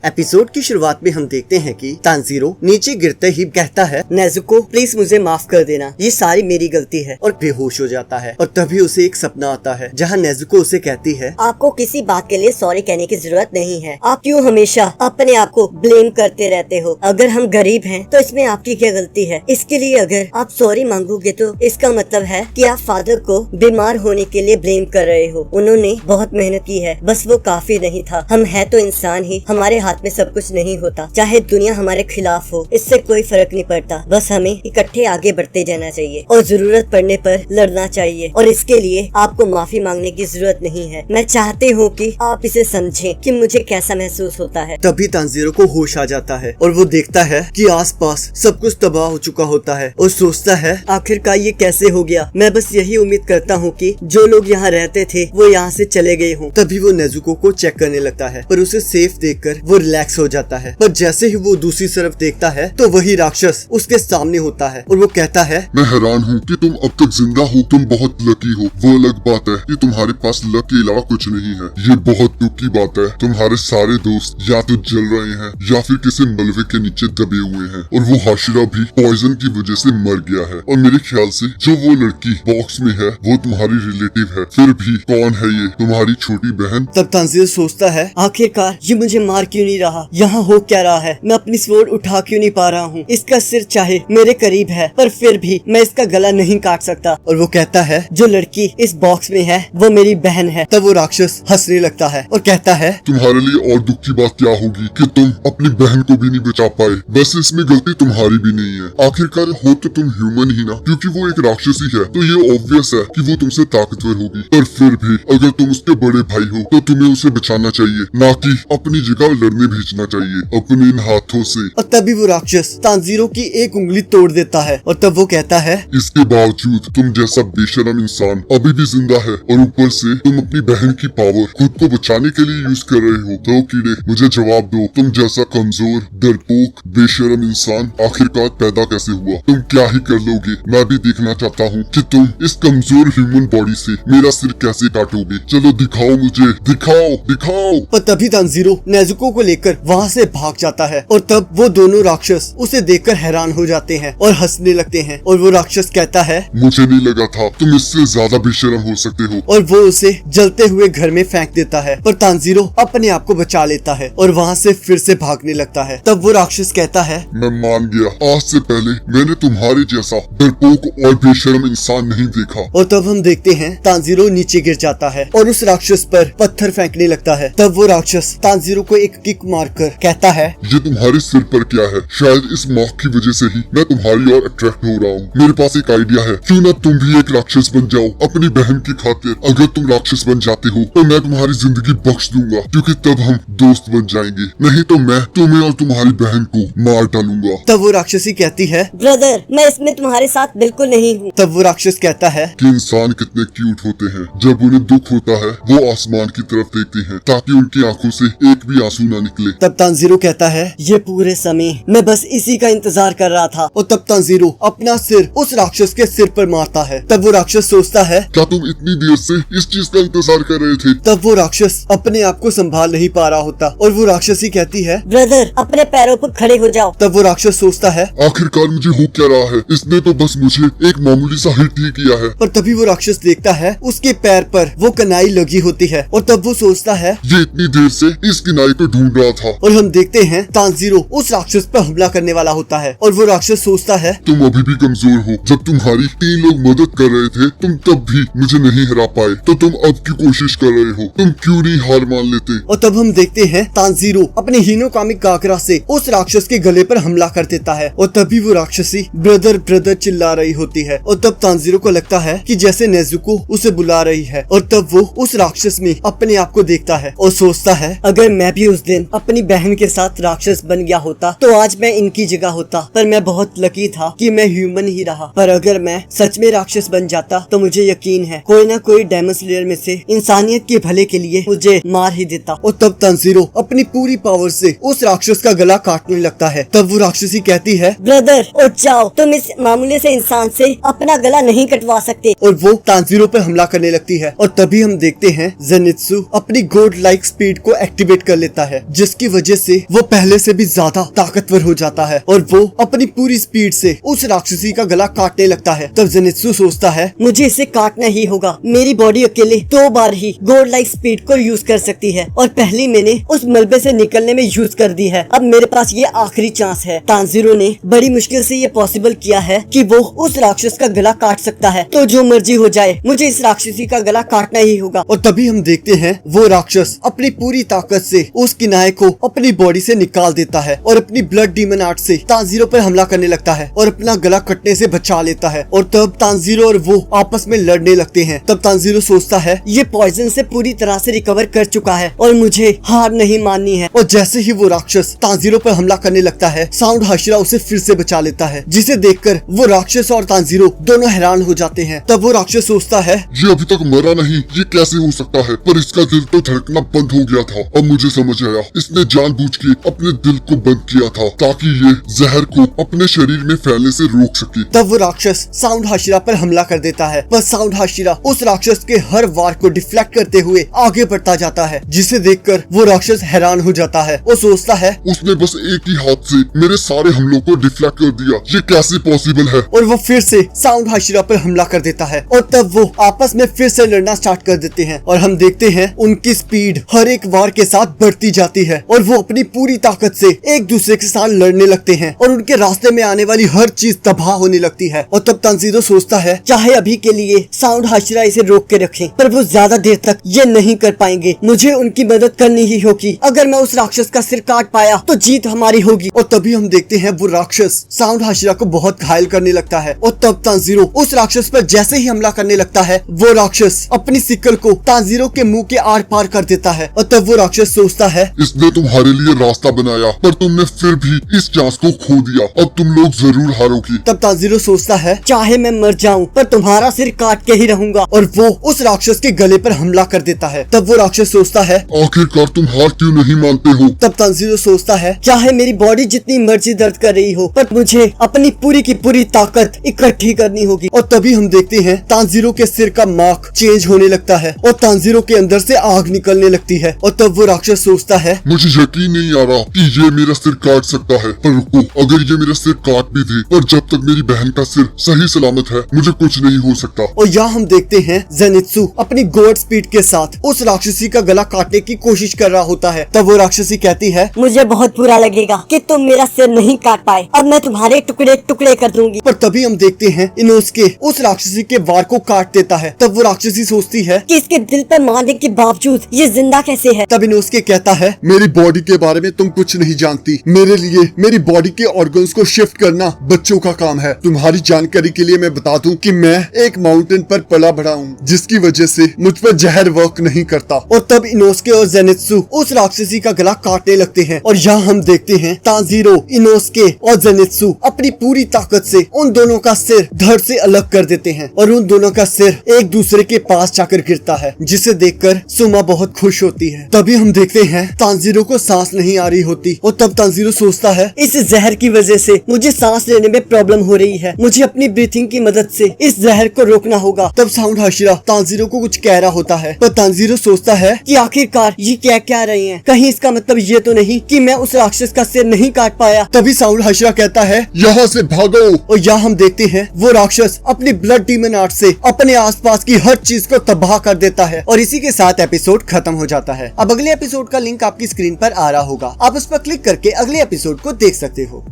Episode की शुरुआत में हम देखते हैं कि तानजीरो नीचे गिरते ही कहता है, नेजुको प्लीज मुझे माफ कर देना, ये सारी मेरी गलती है, और बेहोश हो जाता है। और तभी उसे एक सपना आता है जहाँ नेजुको उसे कहती है, आपको किसी बात के लिए सॉरी कहने की जरूरत नहीं है। आप क्यों हमेशा अपने आप को ब्लेम करते रहते हो? अगर हम गरीब हैं तो इसमें आपकी क्या गलती है? इसके लिए अगर आप सॉरी मांगोगे तो इसका मतलब है कि आप फादर को बीमार होने के लिए ब्लेम कर रहे हो। उन्होंने बहुत मेहनत की है, बस वो काफी नहीं था। हम है तो इंसान ही, हमारे हाथ में सब कुछ नहीं होता। चाहे दुनिया हमारे खिलाफ हो, इससे कोई फर्क नहीं पड़ता। बस हमें इकट्ठे आगे बढ़ते जाना चाहिए और जरूरत पड़ने पर लड़ना चाहिए। और इसके लिए आपको माफी मांगने की जरूरत नहीं है। मैं चाहती हूँ कि आप इसे समझें कि मुझे कैसा महसूस होता है। तभी तानजीरो को होश आ जाता है और वो देखता है कि आसपास सब कुछ तबाह हो चुका होता है और सोचता है, आखिरकार ये कैसे हो गया? मैं बस यही उम्मीद करता हूँ कि जो लोग यहाँ रहते थे वो यहाँ से चले गए हों। तभी वो नेजुको को चेक करने लगता है, पर उसे सेफ देखकर वो रिलैक्स हो जाता है। पर जैसे ही वो दूसरी तरफ देखता है तो वही राक्षस उसके सामने होता है और वो कहता है, मैं हैरान हूँ कि तुम अब तक जिंदा हो। तुम बहुत लकी हो। वो अलग बात है कि तुम्हारे पास लक के अलावा कुछ नहीं है। ये बहुत दुख की बात है। तुम्हारे सारे दोस्त या तो जल रहे हैं या फिर किसी मलबे के नीचे दबे हुए हैं, और वो हाशिरा भी पॉइजन की वजह से मर गया है। और मेरे ख्याल से जो वो लड़की बॉक्स में है वो तुम्हारी रिलेटिव है। फिर भी कौन है ये? तुम्हारी छोटी बहन? तब तानजीरो सोचता है, आखिरकार ये मुझे मार क्यों नहीं रहा? यहाँ हो क्या रहा है? मैं अपनी स्वॉर्ड उठा क्यों नहीं पा रहा हूँ? इसका सिर चाहे मेरे करीब है, पर फिर भी मैं इसका गला नहीं काट सकता। और वो कहता है, जो लड़की इस बॉक्स में है वो मेरी बहन है। तब वो राक्षस हंसने लगता है और कहता है, तुम्हारे लिए और दुख की बात क्या होगी कि तुम अपनी बहन को भी नहीं बचा पाए। वैसे इसमें गलती तुम्हारी भी नहीं है। आखिरकार हो तो तुम ह्यूमन ही ना, क्योंकि वो एक राक्षसी है तो ये ऑब्वियस है कि वो तुमसे ताकतवर होगी। पर फिर भी अगर तुम उसके बड़े भाई हो तो तुम्हें उसे बचाना चाहिए, ना कि अपनी जगह लड़ने भेजना चाहिए अपने इन हाथों से। और तभी वो राक्षस तानजीरो की एक उंगली तोड़ देता है। और तब वो कहता है, इसके बावजूद तुम जैसा बेशरम इंसान अभी भी जिंदा है, और ऊपर से तुम अपनी बहन की पावर खुद को बचाने के लिए यूज कर रहे हो। तो कीड़े, मुझे जवाब दो, तुम जैसा कमजोर, डरपोक, बेशरम इंसान आखिरकार पैदा कैसे हुआ? तुम क्या ही कर लोगे? मैं भी देखना चाहता हूँ कि तुम इस कमजोर ह्यूमन बॉडी से मेरा सिर कैसे काटोगे। चलो दिखाओ मुझे, दिखाओ दिखाओ। पर तभी तानजीरो नेजुको को लेकर वहाँ से भाग जाता है और तब वो दोनों राक्षस उसे देखकर हैरान हो जाते हैं और हंसने लगते हैं। और वो राक्षस कहता है, मुझे नहीं लगा था तुम इससे ज्यादा बेशरम हो सकते हो। और वो उसे जलते हुए घर में फेंक देता है। पर तानजीरो अपने आप को बचा लेता है और वहाँ से फिर से भागने लगता है। तब वो राक्षस कहता है, मैं मान गया, आज से पहले मैंने तुम्हारे जैसा डरपोक और बेशरम इंसान नहीं देखा। और तब हम देखते हैं तानजीरो नीचे गिर जाता है और उस राक्षस पर पत्थर फेंकने लगता है। तब वो राक्षस तानजीरो को एक किक मारकर कहता है, ये तुम्हारे सिर पर क्या है? शायद इस मार्क की वजह से ही मैं तुम्हारी ओर अट्रैक्ट हो रहा हूँ। मेरे पास एक आइडिया है, क्यों ना तुम भी एक राक्षस बन जाओ अपनी बहन की खातिर। अगर तुम राक्षस बन जाते हो तो मैं तुम्हारी जिंदगी बख्श दूंगा, क्योंकि तब हम दोस्त बन जाएंगे। नहीं तो मैं तुम्हें और तुम्हारी बहन को मार डालूंगा। तब वो राक्षसी कहती है, ब्रदर मैं इसमें तुम्हारे साथ बिल्कुल नहीं हूँ। तब वो राक्षस कहता है कि इंसान कितने क्यूट होते हैं। जब उन्हें दुख होता है वो आसमान की तरफ देखते हैं ताकि उनकी आंखों से एक भी आंसू न निकले। तब तानजीरो कहता है, ये पूरे समय मैं बस इसी का इंतजार कर रहा था। और तब तानजीरो अपना सिर उस राक्षस के सिर पर मारता है। तब वो राक्षस सोचता है, क्या तुम इतनी देर से इस चीज का इंतजार कर रहे थे? तब वो राक्षस अपने आप को संभाल नहीं पा रहा होता और वो राक्षसी कहती है, ब्रदर अपने पैरों पर खड़े हो जाओ। तब वो राक्षस सोचता है, आखिरकार मुझे हो क्या रहा है? इसने तो बस मुझे एक मामूली सा हिट ही किया है। पर तभी वो राक्षस देखता है उसके पैर पर वो कनाई लगी होती है। और तब वो सोचता है, ये इतनी देर से इस किनारे को ढूंढ रहा था। और हम देखते हैं तानजीरो उस राक्षस पर हमला करने वाला होता है। और वो राक्षस सोचता है, तुम अभी भी कमजोर हो। जब तुम्हारी 3 लोग मदद कर रहे थे तुम तब भी मुझे नहीं हरा पाए, तो तुम अब की कोशिश कर रहे हो। तुम क्यों नहीं हार मान लेते? और तब हम देखते हैं तानजीरो अपने हीनोकामी काकरा से उस राक्षस के गले पर हमला कर देता है। और तभी वो राक्षसी ब्रदर ब्रदर चिल्ला रही होती है। और तब तानजीरो को लगता है कि जैसे नेजुको उसे बुला रही है। और तब वो उस राक्षस में अपने आप को देखता है और सोचता है, अगर मैं भी उस दिन अपनी बहन के साथ राक्षस बन गया होता तो आज मैं इनकी जगह होता। पर मैं बहुत लकी था कि मैं ह्यूमन ही रहा। पर अगर मैं सच में राक्षस बन जाता तो मुझे यकीन है कोई ना कोई डेमन स्लेयर में से इंसानियत के भले के लिए मुझे मार ही देता। और तब तानजीरो अपनी पूरी पावर से उस राक्षस का गला काटने लगता है। तब वो राक्षसी कहती है, ब्रदर उठ जाओ, तुम इस मामूली से इंसान से अपना गला नहीं कटवा सकते। और वो तानजीरो पर हमला करने लगती है। और तभी हम देखते हैं जेनित्सु अपनी गॉड लाइक स्पीड को एक्टिवेट कर लेता है जिसकी वजह से वो पहले से भी ज्यादा ताकतवर हो जाता है और वो अपनी पूरी स्पीड से उस राक्षसी का गला काटने लगता है। तब जेनित्सु सोचता है मुझे इसे काटना ही होगा। मेरी बॉडी अकेले 2 बार ही गॉड लाइक स्पीड को यूज कर सकती है और पहली मैंने उस मलबे से निकलने में यूज कर दी है। अब मेरे पास ये आखिरी चांस है। तांजीरो ने बड़ी मुश्किल से ये पॉसिबल किया है कि वो उस राक्षस का गला काट सकता है, तो जो मर्जी हो जाए मुझे इस राक्षसी का गला काटना ही होगा। और तभी हम देखते हैं वो राक्षस अपनी पूरी ताकत से उस किनारे को अपनी बॉडी से निकाल देता है और अपनी ब्लड डीमन आर्ट से तांजीरो पर हमला करने लगता है और अपना गला कटने से बचा लेता है। और तब तांजीरो और वो आपस में लड़ने लगते हैं। तब तांजीरो सोचता है ये पॉइजन से पूरी तरह से रिकवर कर चुका है और मुझे हार नहीं माननी है। और जैसे ही वो राक्षस तांजीरो पर हमला करने लगता है, साउंड हाशिरा उसे फिर से बचा लेता है, जिसे देखकर वो राक्षस और तांजीरो दोनों हैरान हो जाते हैं। तब वो राक्षस सोचता है ये अभी तक मरा नहीं, ये कैसे हो सकता है? पर इसका दिल तो धड़कना बंद हो गया था। अब मुझे समझ आया, इसने जानबूझ के अपने दिल को बंद किया था ताकि ये जहर को अपने शरीर में फैलने से रोक सके। तब वो राक्षस साउंड हाशिरा पर हमला कर देता है, पर साउंड हाशिरा उस राक्षस के हर वार को डिफ्लेक्ट करते हुए आगे बढ़ता जाता है, जिसे देखकर वो राक्षस हैरान हो जाता है और सोचता है उसने बस एक ही हाथ से मेरे सारे हमलों को डिफ्लेक्ट कर दिया, ये कैसे पॉसिबल है? और वो फिर से साउंड हाशिरा पर हमला कर देता है और तब वो आपस में फिर से लड़ना स्टार्ट कर देते हैं। और हम देखते हैं उनकी स्पीड हर एक वार के साथ बढ़ती जाती है और वो अपनी पूरी ताकत से एक दूसरे के साथ लड़ने लगते हैं और उनके रास्ते में आने वाली हर चीज तबाह होने लगती है। और तब तांजीरो सोचता है चाहे अभी के लिए साउंड हाशिरा इसे रोक के रखें, पर वो ज्यादा देर तक ये नहीं कर पाएंगे। मुझे उनकी मदद करनी ही होगी। अगर मैं उस राक्षस का सिर काट पाया तो जीत हमारी होगी। और तभी हम देखते हैं वो राक्षस साउंड हाशिरा को बहुत घायल करने लगता है और तब तांजीरो उस राक्षस पर जैसे ही हमला करने लगता है, वो राक्षस अपनी सिक्कल को तांजीरो के मुंह के आर पार कर देता है। और तब वो राक्षस सोचता है इसने तुम्हारे लिए रास्ता बनाया, पर तुमने फिर भी इस चांस को खो दिया। अब तुम लोग जरूर हारोगी। तब तांजीरो सोचता है चाहे मैं मर जाऊं पर तुम्हारा सिर काट के ही रहूंगा, और वो उस राक्षस के गले पर हमला कर देता है। तब वो राक्षस सोचता है आखिरकार तुम हार क्यों नहीं मानते हो? तब तांजीरो सोचता है चाहे मेरी बॉडी जितनी मर्जी दर्द कर रही हो, पर मुझे अपनी पूरी की पूरी ताकत इकट्ठी करनी होगी। और तभी हम देखते हैं तांजीरो के सिर का मार्क चेंज होने लगता है और तांजीरो के अंदर से आग निकलने लगती है। और तब वो राक्षस सोचता है मुझे यकीन नहीं आ रहा कि ये मेरा सिर काट सकता है। पर रुको, अगर ये मेरा सिर काट भी दे, पर जब तक मेरी बहन का सिर सही सलामत है मुझे कुछ नहीं हो सकता। और यहाँ हम देखते हैं जेनित्सु अपनी गॉड स्पीड के साथ उस राक्षसी का गला काटने की कोशिश कर रहा होता है। तब वो राक्षसी कहती है मुझे बहुत बुरा लगेगा कि तुम मेरा सिर नहीं काट पाए। अब मैं तुम्हारे टुकड़े टुकड़े कर दूंगी। पर तभी हम देखते हैं इनोस्के उस राक्षसी के वार को काट देता है। तब वो राक्षसी सोचती है कि इसके दिल पर मारने के बावजूद ये जिंदा कैसे है। तब इनोस्के कहता है मेरी बॉडी के बारे में तुम कुछ नहीं जानती। मेरे लिए मेरी बॉडी के ऑर्गन्स को शिफ्ट करना बच्चों का काम है। तुम्हारी जानकारी के लिए मैं बता दूं कि मैं एक माउंटेन पर पला बढ़ा हूँ, जिसकी वजह से मुझ पर जहर वर्क नहीं करता। और तब इनोस्के और जेनित्सु उस राक्षसी का गला काटने लगते हैं। और यहाँ हम देखते हैं तांजीरो, इनोस्के और जेनित्सु अपनी पूरी ताकत से उन दोनों का सिर धड़ से अलग कर देते हैं और उन दोनों का सिर एक दूसरे के पास जाकर गिरता है, जिसे देखकर सुमा बहुत खुश होती है। तभी हम देखते हैं तांजीरो को सांस नहीं आ रही होती और तब तांजीरो सोचता है इस जहर की वजह से मुझे सांस लेने में प्रॉब्लम हो रही है, मुझे अपनी ब्रीथिंग की मदद से इस जहर को रोकना होगा। तब साउंड हाशिरा तांजीरो को कुछ कह रहा होता है, पर तांजीरो सोचता है कि आखिरकार ये क्या रहे हैं, कहीं इसका मतलब ये तो नहीं कि मैं उस राक्षस का सिर नहीं काट पाया। तभी साउंड हाशिरा कहता है यहाँ से भागो। और यहाँ हम देखते हैं वो राक्षस अपनी ब्लड डीमन आर्ट से अपने आसपास की हर चीज को तबाह कर देता है। और इसी के साथ एपिसोड खत्म हो जाता है। अब अगले एपिसोड का लिंक आपकी स्क्रीन पर आ रहा होगा, आप उस पर क्लिक करके अगले एपिसोड को देख सकते हो।